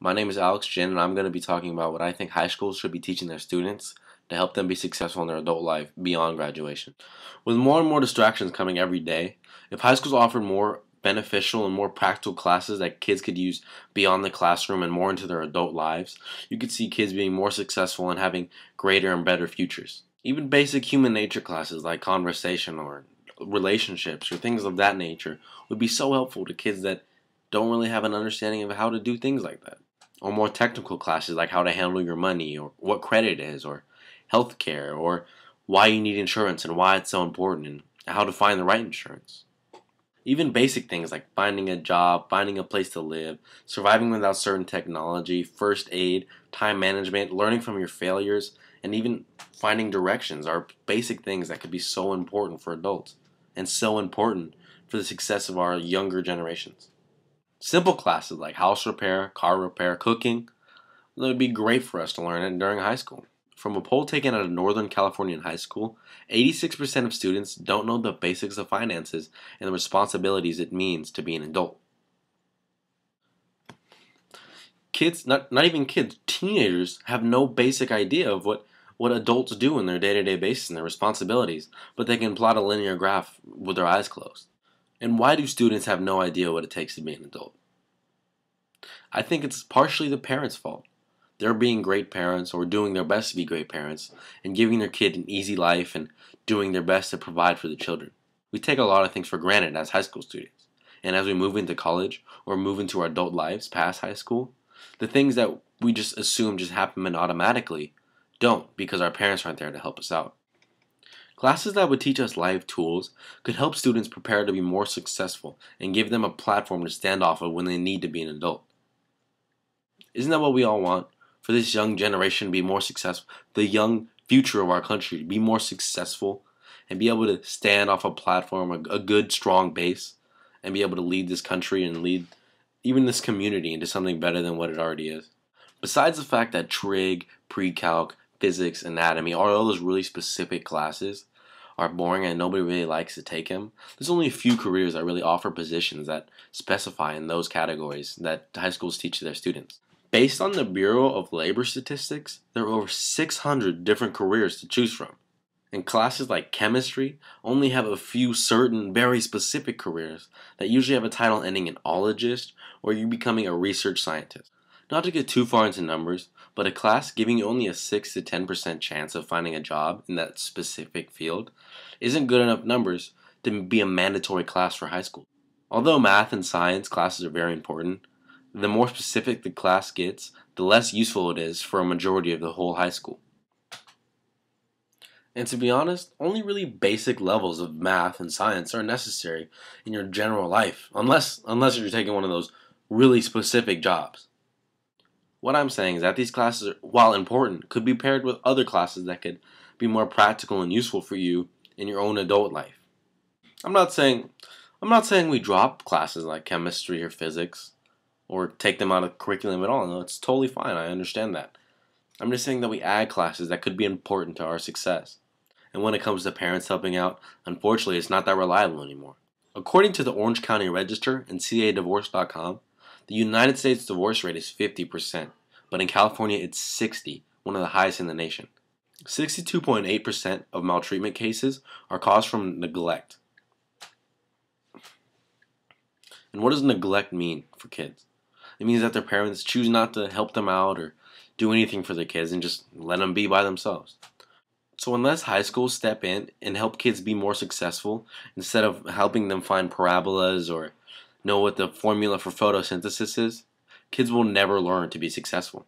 My name is Alex Jin, and I'm going to be talking about what I think high schools should be teaching their students to help them be successful in their adult life beyond graduation. With more and more distractions coming every day, if high schools offered more beneficial and more practical classes that kids could use beyond the classroom and more into their adult lives, you could see kids being more successful and having greater and better futures. Even basic human nature classes like conversation or relationships or things of that nature would be so helpful to kids that don't really have an understanding of how to do things like that. Or more technical classes like how to handle your money or what credit is or healthcare or why you need insurance and why it's so important and how to find the right insurance. Even basic things like finding a job, finding a place to live, surviving without certain technology, first aid, time management, learning from your failures, and even finding directions are basic things that could be so important for adults and so important for the success of our younger generations. Simple classes like house repair, car repair, cooking, that would be great for us to learn it during high school. From a poll taken at a Northern Californian high school, 86% of students don't know the basics of finances and the responsibilities it means to be an adult. Kids, not even kids, teenagers have no basic idea of what adults do in their day-to-day basis and their responsibilities, but they can plot a linear graph with their eyes closed. And why do students have no idea what it takes to be an adult? I think it's partially the parents' fault. They're being great parents or doing their best to be great parents and giving their kid an easy life and doing their best to provide for the children. We take a lot of things for granted as high school students. And as we move into college or move into our adult lives past high school, the things that we just assume just happen automatically don't because our parents aren't there to help us out. Classes that would teach us life tools could help students prepare to be more successful and give them a platform to stand off of when they need to be an adult. Isn't that what we all want? For this young generation to be more successful, the young future of our country to be more successful and be able to stand off a platform, a good, strong base, and be able to lead this country and lead even this community into something better than what it already is. Besides the fact that trig, pre-calc, physics, anatomy, all those really specific classes are boring and nobody really likes to take them, there's only a few careers that really offer positions that specify in those categories that high schools teach their students. Based on the Bureau of Labor Statistics, there are over 600 different careers to choose from. And classes like chemistry only have a few certain, very specific careers that usually have a title ending in ologist or you're becoming a research scientist. Not to get too far into numbers, but a class giving you only a 6 to 10% chance of finding a job in that specific field isn't good enough numbers to be a mandatory class for high school. Although math and science classes are very important, the more specific the class gets, the less useful it is for a majority of the whole high school. And to be honest, only really basic levels of math and science are necessary in your general life, unless you're taking one of those really specific jobs. What I'm saying is that these classes, while important, could be paired with other classes that could be more practical and useful for you in your own adult life. I'm not saying we drop classes like chemistry or physics or take them out of curriculum at all. No, it's totally fine. I understand that. I'm just saying that we add classes that could be important to our success. And when it comes to parents helping out, unfortunately, it's not that reliable anymore. According to the Orange County Register and CAdivorce.com, the United States divorce rate is 50%, but in California it's 60%, one of the highest in the nation. 62.8% of maltreatment cases are caused from neglect. And what does neglect mean for kids? It means that their parents choose not to help them out or do anything for their kids and just let them be by themselves. So unless high schools step in and help kids be more successful, instead of helping them find parabolas or know what the formula for photosynthesis is, kids will never learn to be successful.